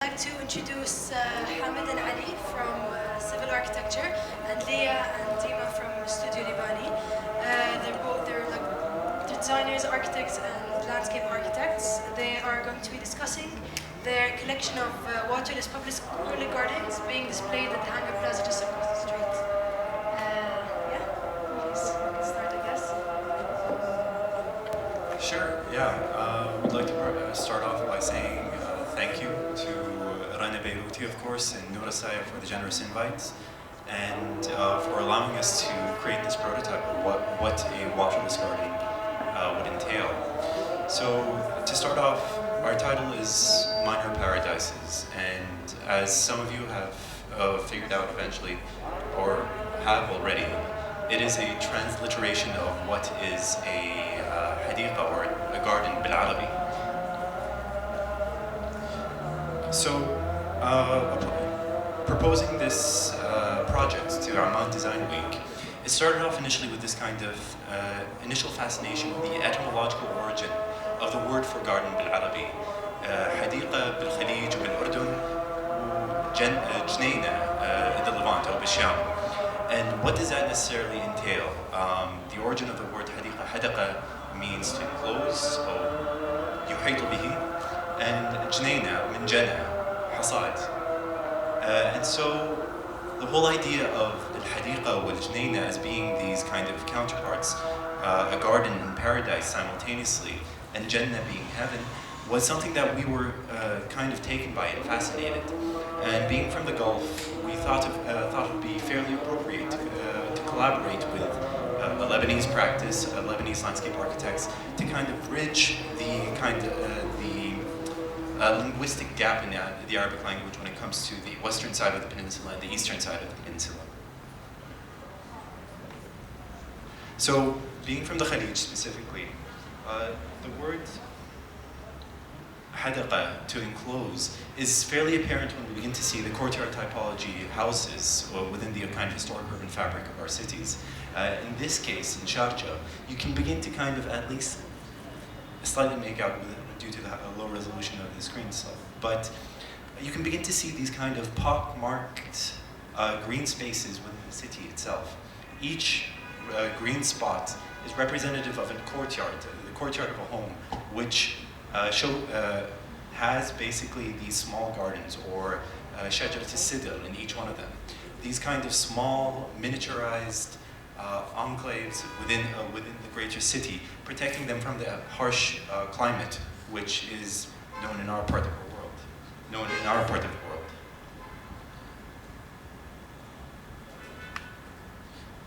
I'd like to introduce Hamid and Ali from Civil Architecture and Leah and Dima from Studio Libani. They're designers, architects and landscape architects. They are going to be discussing their collection of waterless public gardens being displayed at the Hangar Plaza just across the street. Please, we can start, I guess. Sure, We'd like to start off by saying thank you to Rana Beiruti, of course, and Noura Saya for the generous invite, and for allowing us to create this prototype of what a waterless garden would entail. So, to start off, our title is Minor Paradises, and as some of you have figured out eventually, or have already, it is a transliteration of what is a حديقة or a garden بالعربي. So, proposing this project to Amman Design Week, it started off initially with this kind of initial fascination with the etymological origin of the word for garden بالعربي. حديقة بالخليج وبالأردن جنينة in the Levant or بالشام. And what does that necessarily entail? The origin of the word حديقة, حدقة means to enclose, or يحيط به, and جنينة من جنة, حصاد. And so the whole idea of الحديقة والجنينة as being these kind of counterparts, a garden and paradise simultaneously, and Jannah being heaven, was something that we were kind of taken by and fascinated. And being from the Gulf, we thought it would be fairly appropriate to collaborate with a Lebanese practice, Lebanese landscape architects, to kind of bridge the linguistic gap in the Arabic language when it comes to the western side of the peninsula and the eastern side of the peninsula. So, being from the Khaleej specifically, the word حدقة, to enclose, is fairly apparent when we begin to see the courtyard typology houses within the kind of historic urban fabric of our cities. In this case, in Sharjah, you can begin to kind of at least slightly make out due to the low resolution of the screen stuff, but you can begin to see these kind of pock-marked green spaces within the city itself. Each green spot is representative of a courtyard, the courtyard of a home, which has basically these small gardens or شجرة السدر in each one of them. These kind of small, miniaturized enclaves within the greater city, protecting them from the harsh climate, which is known in our part of the world.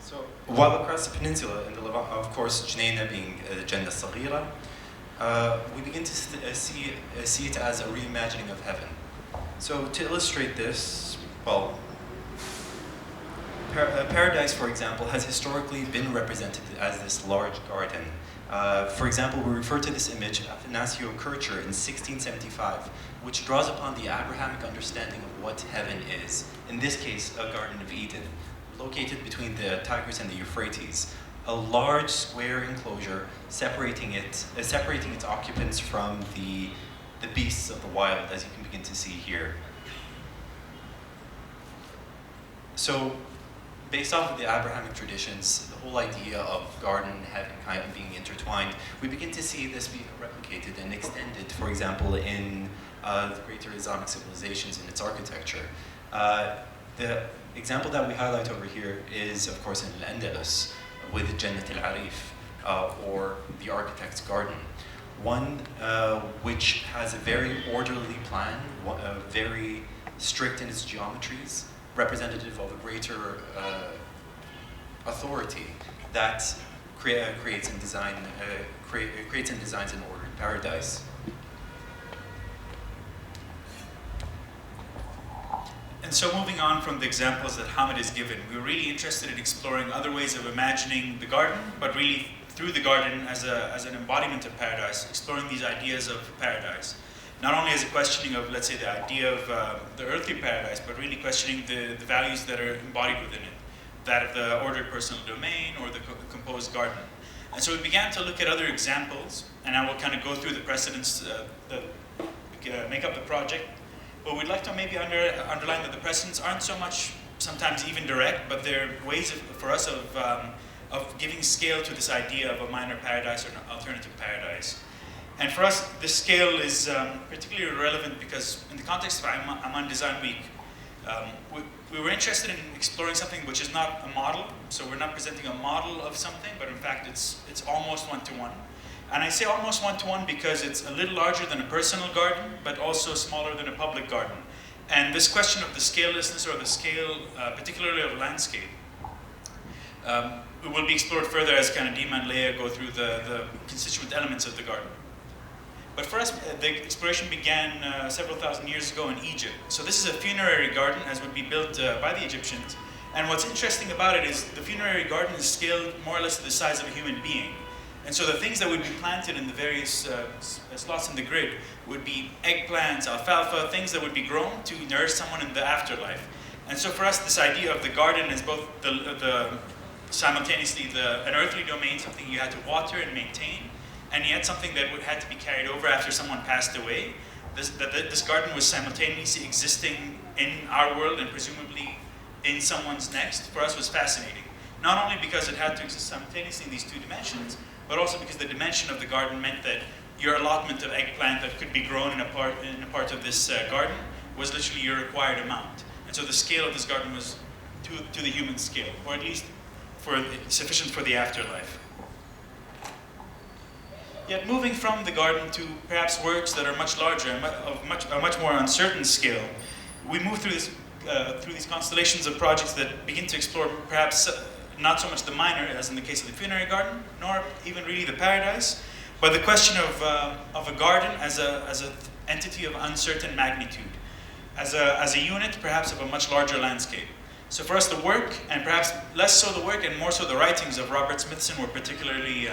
So, while across the peninsula in the Levant, of course, جنينة being Jannah الصغيرة, we begin to see it as a reimagining of heaven. So to illustrate this, well, paradise, for example, has historically been represented as this large garden. For example, we refer to this image of Ignacio Kircher in 1675, which draws upon the Abrahamic understanding of what heaven is. In this case, a Garden of Eden, located between the Tigris and the Euphrates. A large square enclosure separating its occupants from the beasts of the wild, as you can begin to see here. So, based off of the Abrahamic traditions, the whole idea of garden and heaven kind of being intertwined, we begin to see this being replicated and extended, for example, in the greater Islamic civilizations in its architecture. The example that we highlight over here is, of course, in Al-Andalus, with Jannat al-Arif, or the architect's garden. One which has a very orderly plan, very strict in its geometries, representative of a greater authority that creates and designs an ordered paradise. And so moving on from the examples that Hamid has given, we were really interested in exploring other ways of imagining the garden, but really through the garden as an embodiment of paradise, exploring these ideas of paradise. Not only as a questioning of, let's say, the idea of the earthly paradise, but really questioning the values that are embodied within it, that of the ordered personal domain or the composed garden. And so we began to look at other examples, and I will kind of go through the precedents that make up the project, but we'd like to maybe underline that the precedents aren't so much sometimes even direct, but they're ways for us of giving scale to this idea of a minor paradise or an alternative paradise. And for us, this scale is particularly relevant because in the context of Amman Design Week, we were interested in exploring something which is not a model. So we're not presenting a model of something, but in fact it's almost one-to-one. And I say almost one-to-one because it's a little larger than a personal garden, but also smaller than a public garden. And this question of the scalelessness or the scale, particularly of landscape, will be explored further as kind of Dima and Leah go through the constituent elements of the garden. But for us, the exploration began several thousand years ago in Egypt. So this is a funerary garden as would be built by the Egyptians. And what's interesting about it is the funerary garden is scaled more or less to the size of a human being. And so the things that would be planted in the various slots in the grid would be eggplants, alfalfa, things that would be grown to nourish someone in the afterlife. And so for us, this idea of the garden is both simultaneously an earthly domain, something you had to water and maintain, and yet something that had to be carried over after someone passed away. This garden was simultaneously existing in our world and presumably in someone's next, for us was fascinating. Not only because it had to exist simultaneously in these two dimensions, but also because the dimension of the garden meant that your allotment of eggplant that could be grown in a part of this garden was literally your required amount. And so the scale of this garden was to the human scale, or at least sufficient for the afterlife. Yet moving from the garden to perhaps works that are much larger and of a much more uncertain scale, we move through these constellations of projects that begin to explore perhaps not so much the minor, as in the case of the funerary garden, nor even really the paradise, but the question of a garden as an entity of uncertain magnitude, as a unit perhaps of a much larger landscape. So for us, the work, and perhaps less so the work and more so the writings of Robert Smithson were particularly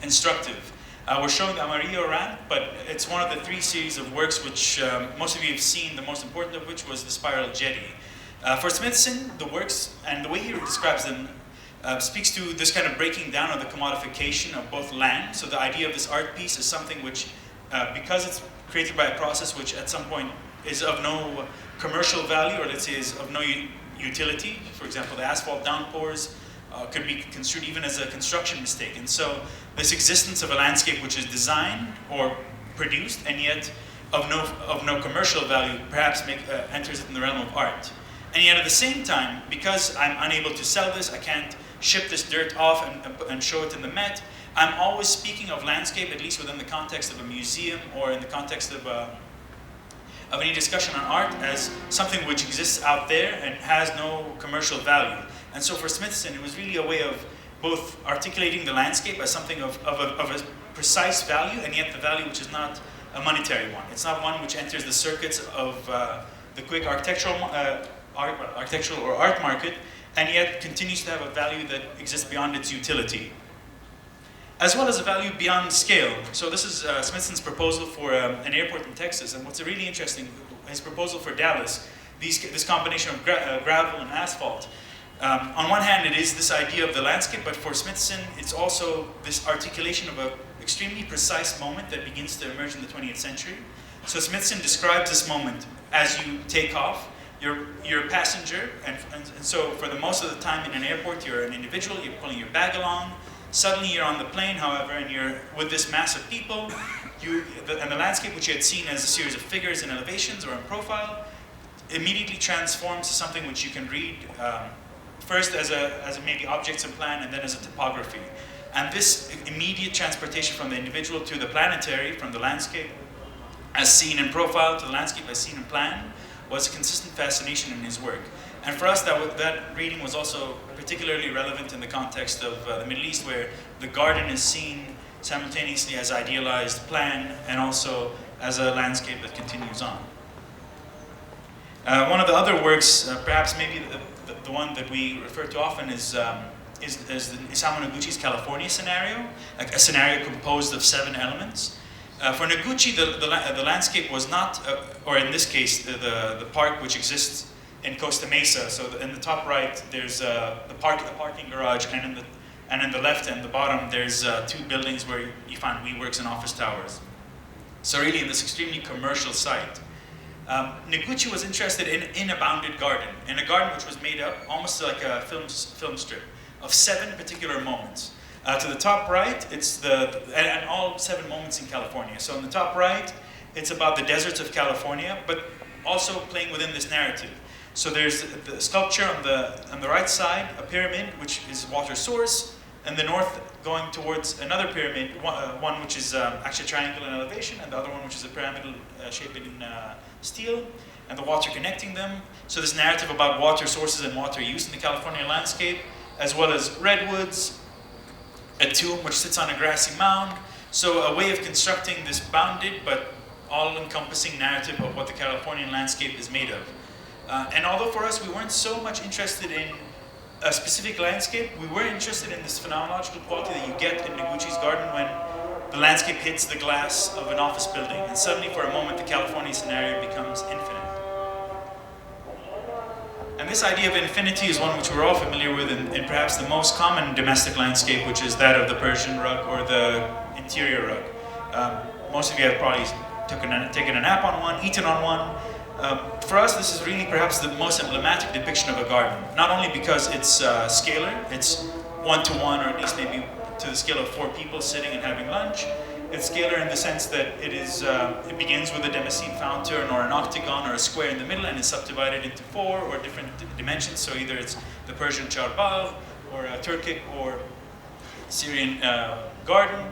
instructive. We're showing the Amarillo ramp, but it's one of the three series of works which most of you have seen, the most important of which was the spiral jetty. For Smithson, the works, and the way he describes them, speaks to this kind of breaking down of the commodification of both land. So the idea of this art piece is something which, because it's created by a process which at some point is of no commercial value, or let's say is of no utility. For example, the asphalt downpours could be construed even as a construction mistake. And so this existence of a landscape which is designed or produced and yet of no commercial value perhaps enters it in the realm of art. And yet at the same time, because I'm unable to sell this, I can't ship this dirt off and show it in the Met, I'm always speaking of landscape, at least within the context of a museum or in the context of any discussion on art, as something which exists out there and has no commercial value. And so for Smithson, it was really a way of both articulating the landscape as something of a precise value, and yet the value which is not a monetary one. It's not one which enters the circuits of the quick architectural or art market, and yet continues to have a value that exists beyond its utility, as well as a value beyond scale. So this is Smithson's proposal for an airport in Texas, and what's really interesting, his proposal for Dallas, this combination of gravel and asphalt. On one hand, it is this idea of the landscape, but for Smithson, it's also this articulation of an extremely precise moment that begins to emerge in the 20th century. So Smithson describes this moment as you take off. You're a passenger, and so for the most of the time in an airport, you're an individual, you're pulling your bag along. Suddenly you're on the plane, however, and you're with this mass of people, and the landscape which you had seen as a series of figures and elevations or in profile, immediately transforms to something which you can read first as maybe objects in plan and then as a topography. And this immediate transportation from the individual to the planetary, from the landscape as seen in profile to the landscape as seen in plan, was a consistent fascination in his work. And for us, that reading was also particularly relevant in the context of the Middle East, where the garden is seen simultaneously as idealized plan and also as a landscape that continues on. One of the other works, perhaps maybe the one that we refer to often is Isamu Noguchi's California scenario, a scenario composed of 7 elements. For Noguchi, the landscape was not, or in this case, the park which exists in Costa Mesa. So in the top right, there's the parking garage, and in the left and the bottom, there's 2 buildings where you find WeWorks and office towers. So really, in this extremely commercial site, Noguchi was interested in a bounded garden, in a garden which was made up almost like a film strip of 7 particular moments. To the top right, it's and all 7 moments in California. So on the top right, it's about the deserts of California, but also playing within this narrative. So there's the sculpture on the right side, a pyramid, which is water source, and the north going towards another pyramid, one which is actually triangular in elevation, and the other one which is a pyramidal shape in steel, and the water connecting them. So this narrative about water sources and water use in the California landscape, as well as redwoods, a tomb which sits on a grassy mound. So a way of constructing this bounded but all-encompassing narrative of what the Californian landscape is made of. And although for us we weren't so much interested in a specific landscape, we were interested in this phenomenological quality that you get in Noguchi's garden when the landscape hits the glass of an office building, and suddenly for a moment the California scenario becomes infinite. And this idea of infinity is one which we're all familiar with in perhaps the most common domestic landscape, which is that of the Persian rug or the interior rug. Most of you have probably taken a nap on one, eaten on one. For us, this is really perhaps the most emblematic depiction of a garden. Not only because it's scalar, it's 1-to-1, or at least maybe to the scale of 4 people sitting and having lunch. It's scalar in the sense that it begins with a Demoscene Fountain or an octagon or a square in the middle, and is subdivided into 4 or different dimensions. So either it's the Persian charbagh or a Turkic or Syrian garden.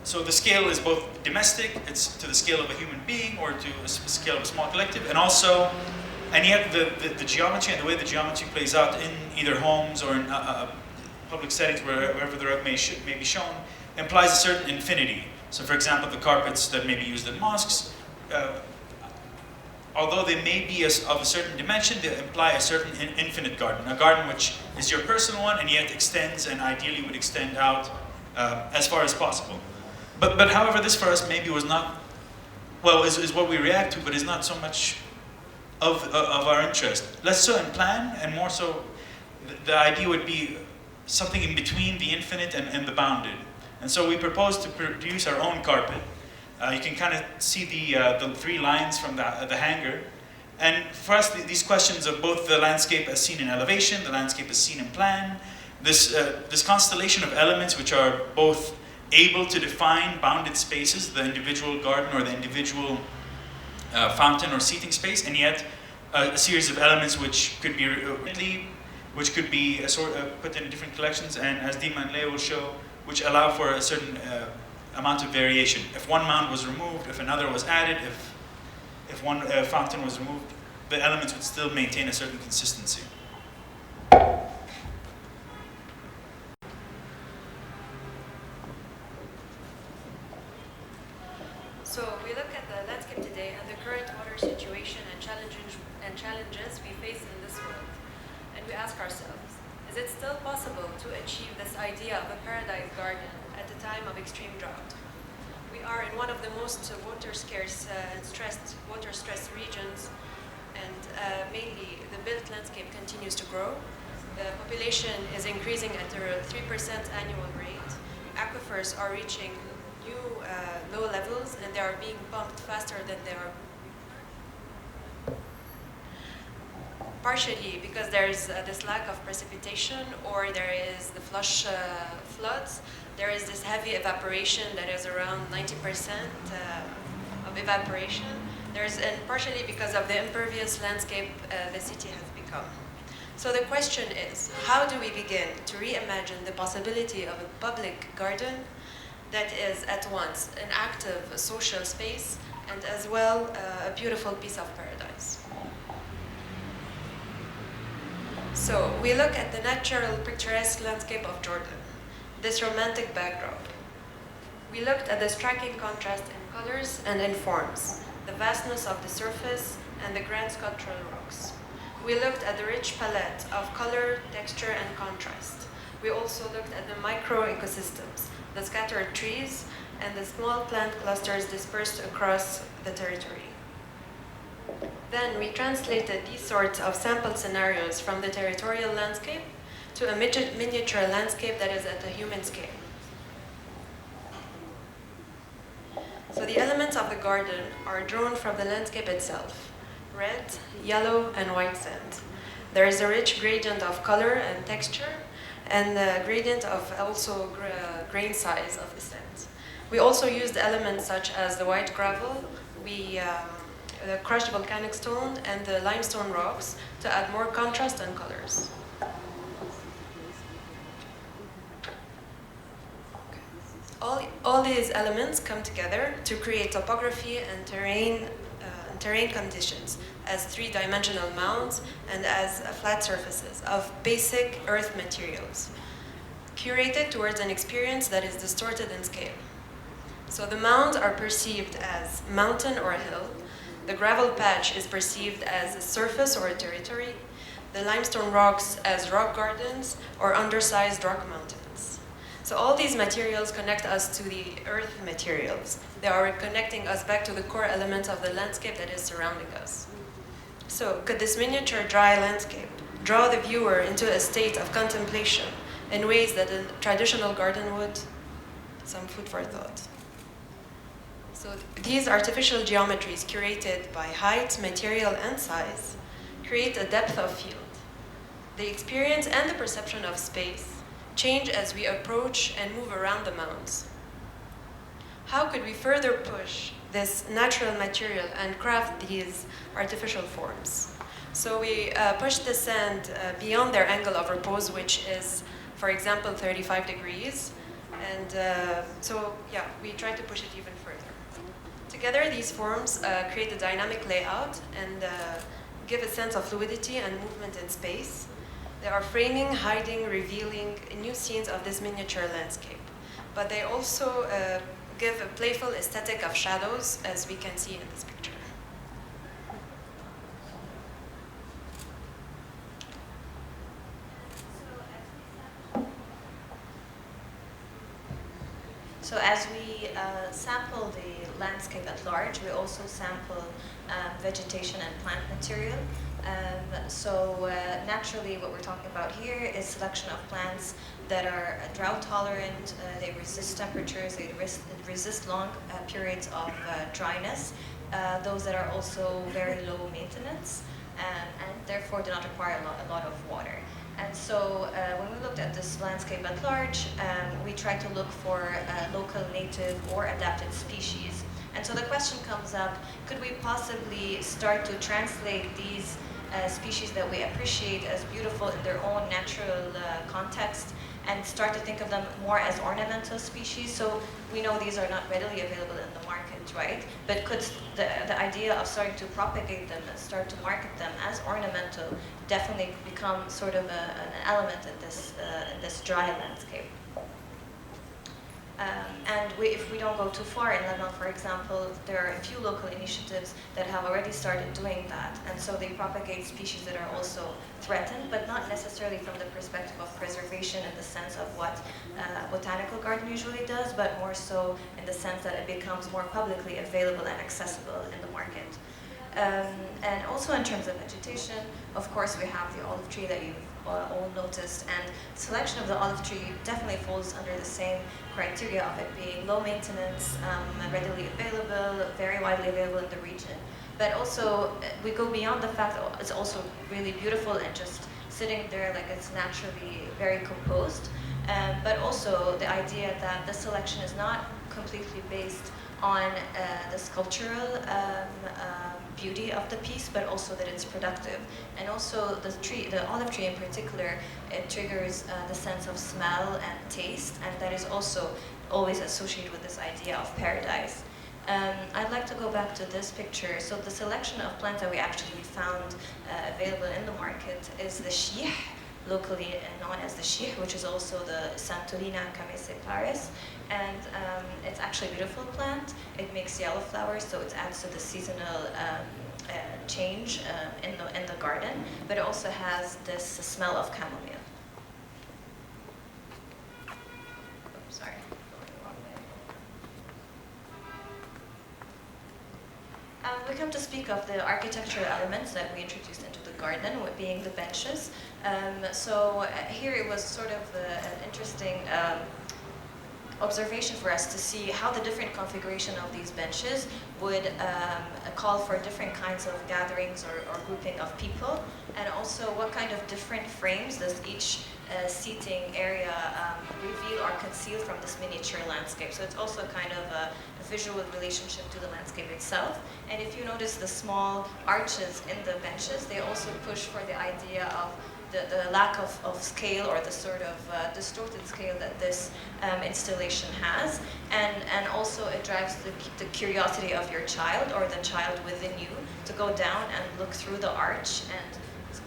So the scale is both domestic, it's to the scale of a human being or to a scale of a small collective, and yet the geometry and the way the geometry plays out in either homes or in public settings wherever the rug may be shown implies a certain infinity. So for example, the carpets that may be used in mosques, although they may be of a certain dimension, they imply a certain infinite garden, a garden which is your personal one and yet extends and ideally would extend out as far as possible. But however, this for us maybe was not, well, is what we react to, but is not so much of our interest. Less so in plan, and more so the idea would be something in between the infinite and the bounded. And so we proposed to produce our own carpet. You can kind of see the 3 lines from the hanger. And for us, these questions of both the landscape as seen in elevation, the landscape as seen in plan, this constellation of elements which are both able to define bounded spaces, the individual garden or the individual fountain or seating space, and yet a series of elements which could be put in different collections, and as Dima and Leo will show, which allow for a certain amount of variation. If one mound was removed, if another was added, if one fountain was removed, the elements would still maintain a certain consistency. So we look at the landscape today and the current water situation and challenges we face in this world. And we ask ourselves, is it still possible to achieve this idea of a paradise garden at a time of extreme drought? We are in one of the most water-scarce and water-stressed regions, and mainly the built landscape continues to grow. The population is increasing at a 3% annual rate. Aquifers are reaching new low levels, and they are being pumped faster than they are. Partially because there is this lack of precipitation, or there is the flash floods. There is this heavy evaporation that is around 90% of evaporation. And partially because of the impervious landscape the city has become. So the question is, how do we begin to reimagine the possibility of a public garden that is at once an active social space and as well a beautiful piece of paradise? So we look at the natural picturesque landscape of Jordan, this romantic backdrop. We looked at the striking contrast in colors and in forms, the vastness of the surface and the grand sculptural rocks. We looked at the rich palette of color, texture, and contrast. We also looked at the micro ecosystems, the scattered trees, and the small plant clusters dispersed across the territory. Then we translated these sorts of sample scenarios from the territorial landscape to a miniature landscape that is at a human scale. So the elements of the garden are drawn from the landscape itself. red, yellow, and white sand. There is a rich gradient of color and texture, and a gradient of also grain size of the sand. We also used elements such as the white gravel, the crushed volcanic stone, and the limestone rocks to add more contrast and colors. All these elements come together to create topography and terrain conditions as three-dimensional mounds and as flat surfaces of basic earth materials, curated towards an experience that is distorted in scale. So the mounds are perceived as mountain or a hill, the gravel patch is perceived as a surface or a territory, the limestone rocks as rock gardens or undersized rock mountains. So all these materials connect us to the earth materials. They are connecting us back to the core elements of the landscape that is surrounding us. So could this miniature dry landscape draw the viewer into a state of contemplation in ways that a traditional garden would? Some food for thought. So these artificial geometries curated by height, material, and size create a depth of field. The experience and the perception of space change as we approach and move around the mounds. How could we further push this natural material and craft these artificial forms? So we push the sand beyond their angle of repose, which is, for example, 35 degrees. And we try to push it even further. Together, these forms create a dynamic layout and give a sense of fluidity and movement in space. They are framing, hiding, revealing new scenes of this miniature landscape. But they also give a playful aesthetic of shadows, as we can see in this picture. So as we sample the landscape at large, we also sample vegetation and plant material. Naturally, what we're talking about here is selection of plants that are drought tolerant, they resist temperatures, they resist long periods of dryness, those that are also very low maintenance, and therefore do not require a lot of water. And so when we looked at this landscape at large, we tried to look for local, native, or adapted species. And so the question comes up, could we possibly start to translate these species that we appreciate as beautiful in their own natural context and start to think of them more as ornamental species? So we know these are not readily available in the market, right? But could the idea of starting to propagate them and start to market them as ornamental definitely become sort of an element in this dry landscape? If we don't go too far in Lebanon, for example, there are a few local initiatives that have already started doing that. And so they propagate species that are also threatened, but not necessarily from the perspective of preservation in the sense of what a botanical garden usually does, but more so in the sense that it becomes more publicly available and accessible in the market. And also in terms of vegetation, of course, we have the olive tree that you've all noticed, and selection of the olive tree definitely falls under the same criteria of it being low maintenance, readily available, very widely available in the region. But also, we go beyond the fact that it's also really beautiful and just sitting there like it's naturally very composed, but also the idea that the selection is not completely based on the sculptural beauty of the piece, but also that it's productive. And also the olive tree in particular, it triggers the sense of smell and taste, and that is also always associated with this idea of paradise. I'd like to go back to this picture. So the selection of plants that we actually found available in the market is the shih, locally known as the shih, which is also the Santolina camesiparis. And it's actually a beautiful plant. It makes yellow flowers, so it adds to the seasonal change in the garden, but it also has this smell of chamomile. Oops, sorry. We come to speak of the architectural elements that we introduced into the garden, being the benches. Here it was sort of an interesting observation for us to see how the different configuration of these benches would call for different kinds of gatherings or grouping of people, and also what kind of different frames does each seating area reveal or conceal from this miniature landscape. So it's also kind of a visual relationship to the landscape itself. And if you notice the small arches in the benches, they also push for the idea of the lack of scale, or the sort of distorted scale that this installation has. And also it drives the curiosity of your child, or the child within you, to go down and look through the arch and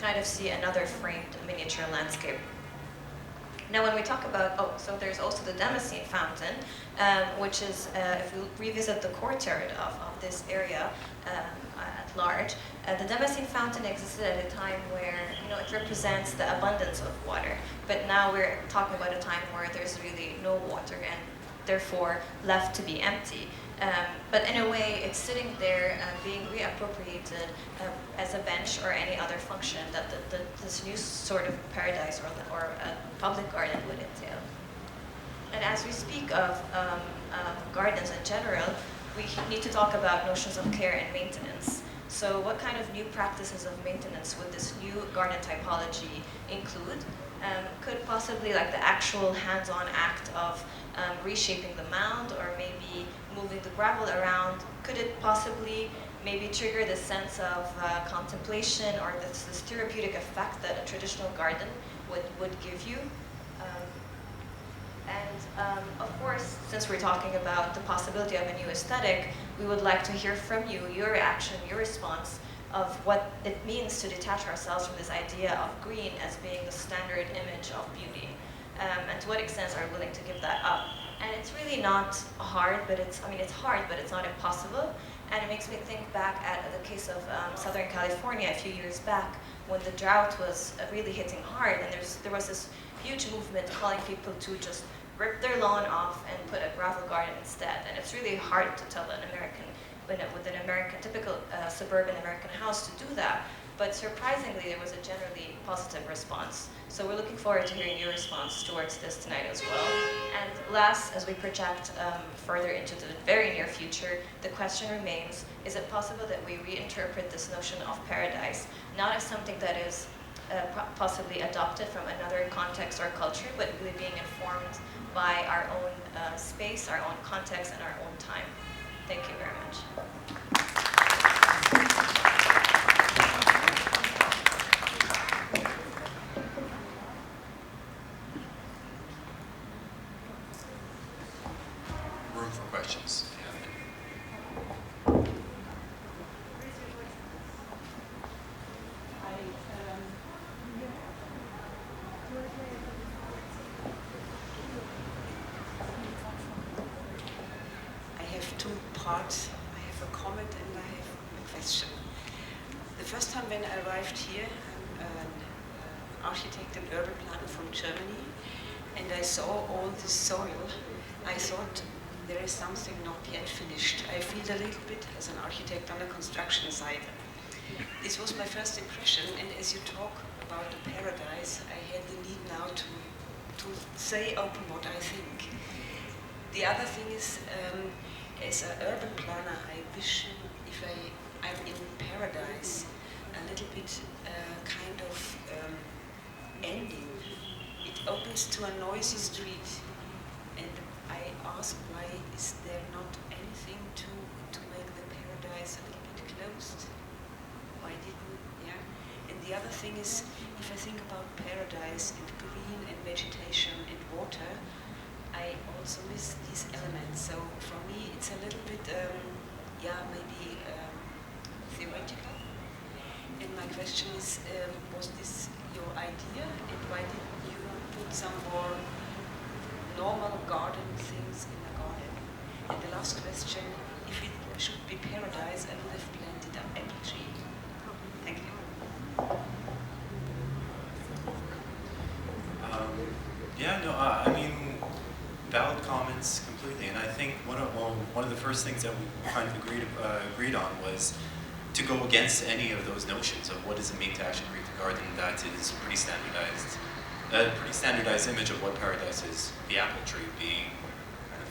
kind of see another framed miniature landscape. Now when we talk about, so there's also the Demoscene Fountain, which is, if we revisit the courtyard of this area at large, the Demoscene Fountain existed at a time where, it represents the abundance of water. But now we're talking about a time where there's really no water and therefore left to be empty. But in a way, it's sitting there being reappropriated as a bench or any other function that this new sort of paradise or a public garden would entail. And as we speak of gardens in general, we need to talk about notions of care and maintenance. So what kind of new practices of maintenance would this new garden typology include? Could possibly like the actual hands-on act of reshaping the mound, or maybe moving the gravel around? Could it possibly maybe trigger the sense of contemplation, or this therapeutic effect that a traditional garden would give you? Of course, since we're talking about the possibility of a new aesthetic, we would like to hear from you, your reaction, your response of what it means to detach ourselves from this idea of green as being the standard image of beauty, and to what extent are we willing to give that up. And it's really not hard, but it's hard, but it's not impossible. And it makes me think back at the case of Southern California a few years back, when the drought was really hitting hard, and there was this huge movement calling people to just rip their lawn off and put a gravel garden instead. And it's really hard to tell with an American, typical suburban American house to do that. But surprisingly, there was a generally positive response. So we're looking forward to hearing your response towards this tonight as well. And last, as we project further into the very near future, the question remains, is it possible that we reinterpret this notion of paradise, not as something that is possibly adopted from another context or culture, but really being informed by our own space, our own context, and our own time? Thank you very much. Room for questions. I have a comment and I have a question. The first time when I arrived here, I'm an architect and urban planner from Germany, and I saw all this soil. I thought there is something not yet finished. I feel a little bit as an architect on the construction side. This was my first impression, and as you talk about the paradise, I had the need now to say open what I think. The other thing is, as an urban planner, I vision if I'm in paradise, a little bit kind of ending. It opens to a noisy street, and I ask, why is there not anything to make the paradise a little bit closed? Why didn't, yeah? And the other thing is, if I think about paradise and green and vegetation and water, I also miss these elements. So for me, it's a little bit, maybe theoretical. And my question is, was this your idea? And why didn't you put some more normal garden things in a garden? And the last question, if it should be paradise, I would have planted an apple tree. Thank you. Valid comments completely, and I think one of the first things that we kind of agreed on was to go against any of those notions of what does it mean to actually create the garden that is pretty standardized image of what paradise is, the apple tree being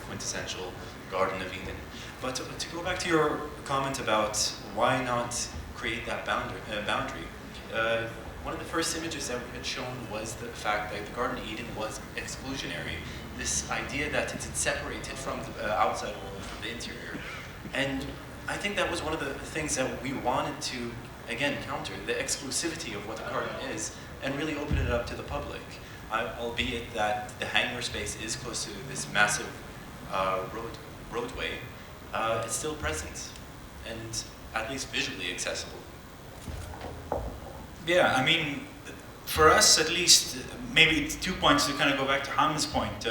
quintessential Garden of Eden. But to go back to your comment about why not create that boundary, one of the first images that we had shown was the fact that the Garden of Eden was exclusionary. This idea that it's separated from the outside world, from the interior. And I think that was one of the things that we wanted to, again, counter, the exclusivity of what the garden is, and really open it up to the public. Albeit that the hangar space is close to this massive roadway, it's still present, and at least visually accessible. Yeah, I mean, for us at least, maybe 2 points to kind of go back to Hamid's point.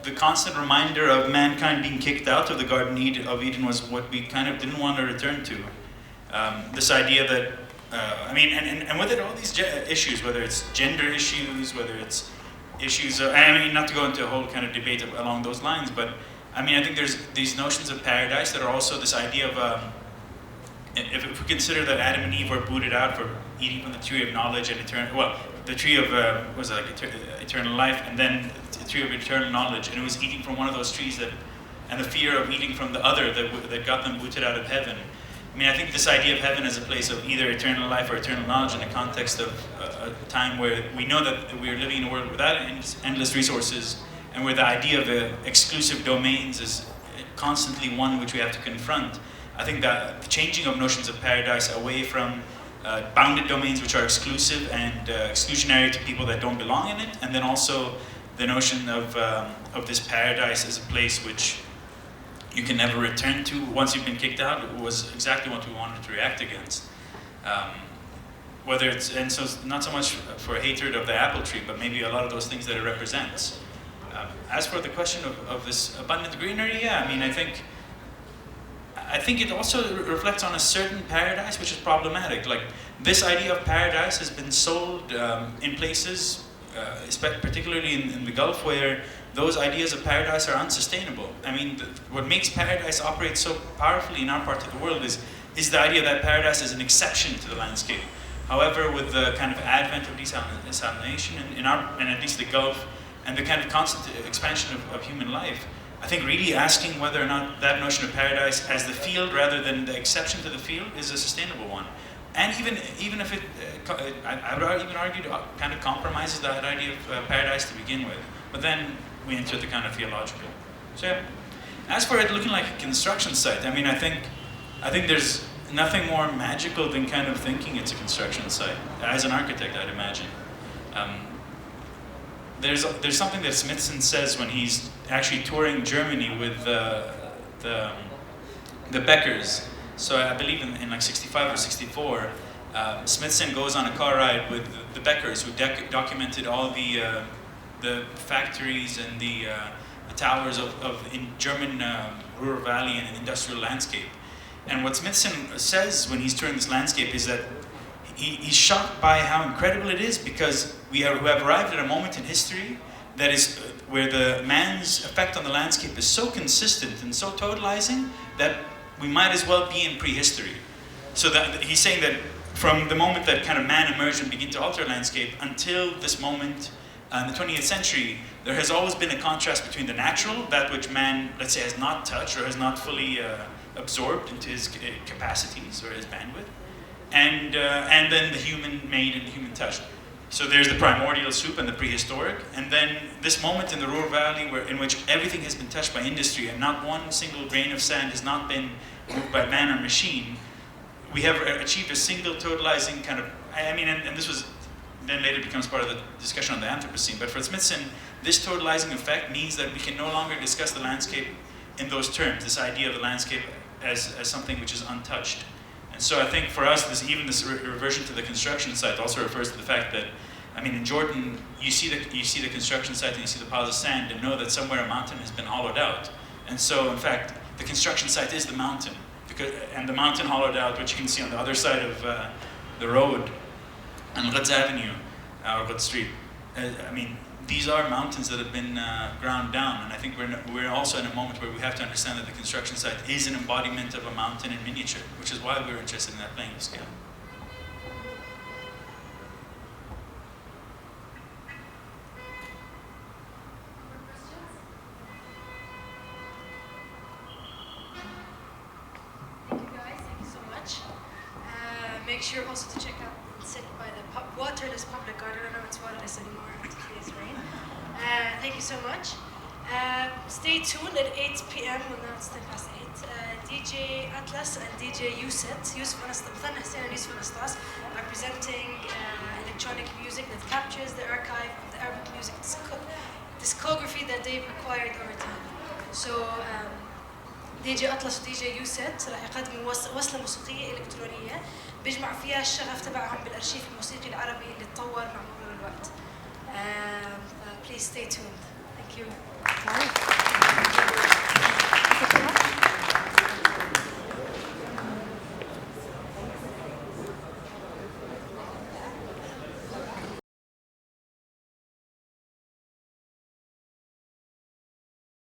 The constant reminder of mankind being kicked out of the Garden of Eden was what we kind of didn't want to return to. This idea that, I mean, and with it, all these issues, whether it's gender issues, whether it's issues, I mean, not to go into a whole kind of debate along those lines, but I mean, I think there's these notions of paradise that are also this idea of, if we consider that Adam and Eve were booted out for eating from the tree of knowledge and eternal, well, the tree of, was it like eternal life, and then the tree of eternal knowledge, and it was eating from one of those trees that, and the fear of eating from the other that got them booted out of heaven. I mean, I think this idea of heaven as a place of either eternal life or eternal knowledge in the context of a time where we know that we're living in a world without endless resources, and where the idea of exclusive domains is constantly one which we have to confront. I think that the changing of notions of paradise away from bounded domains which are exclusive and exclusionary to people that don't belong in it, and then also the notion of this paradise as a place which you can never return to once you've been kicked out, was exactly what we wanted to react against. Whether it's, and so not so much for hatred of the apple tree, but maybe a lot of those things that it represents. As for the question of this abundant greenery, yeah, I mean, I think it also reflects on a certain paradise which is problematic. Like, this idea of paradise has been sold in places, particularly in the Gulf, where those ideas of paradise are unsustainable. I mean, what makes paradise operate so powerfully in our part of the world is the idea that paradise is an exception to the landscape. However, with the kind of advent of desalination in at least the Gulf, and the kind of constant expansion of human life, I think really asking whether or not that notion of paradise as the field rather than the exception to the field is a sustainable one. And even if it, I would even argue, kind of compromises that idea of paradise to begin with. But then we enter the kind of theological. So yeah. As for it looking like a construction site, I mean, I think there's nothing more magical than kind of thinking it's a construction site. As an architect, I'd imagine. There's something that Smithson says when he's actually touring Germany with the Beckers. So I believe in like 65 or 64, Smithson goes on a car ride with the Beckers, who documented all the factories and the towers in German rural valley and industrial landscape. And what Smithson says when he's touring this landscape is that he's shocked by how incredible it is, because we have arrived at a moment in history that is where the man's effect on the landscape is so consistent and so totalizing that we might as well be in prehistory. So that he's saying that from the moment that kind of man emerged and began to alter landscape until this moment in the 20th century, there has always been a contrast between the natural, that which man, let's say, has not touched or has not fully absorbed into his capacities or his bandwidth, and then the human-made and the human-touched. So there's the primordial soup and the prehistoric, and then this moment in the rural valley in which everything has been touched by industry and not one single grain of sand has not been moved by man or machine. We have achieved a single totalizing kind of, I mean, and this was then later becomes part of the discussion on the Anthropocene, but for Smithson, this totalizing effect means that we can no longer discuss the landscape in those terms, this idea of the landscape as something which is untouched. And so I think for us, this reversion to the construction site also refers to the fact that, I mean, in Jordan, you see the construction site and you see the piles of sand and know that somewhere a mountain has been hollowed out. And so, in fact, the construction site is the mountain, and the mountain hollowed out, which you can see on the other side of the road, on Quds Avenue, or Quds Street. I mean, these are mountains that have been ground down, and I think we're also in a moment where we have to understand that the construction site is an embodiment of a mountain in miniature, which is why we're interested in that playing scale. make sure also to check out and sit by the waterless public garden. I don't know it's waterless anymore after today's rain. Thank you so much. Stay tuned at 8 p.m. Well, now it's 10 past 8. DJ Atlas and DJ Yusuf Anastas are presenting electronic music that captures the archive of the Arabic music discography that they've acquired over time. So دي جي أطلس ودي جي يوسف راح يقدموا وصلة موسيقية إلكترونية بيجمع فيها الشغف تبعهم بالأرشيف الموسيقي العربي اللي تطور مع مرور الوقت. Please stay tuned. Thank you.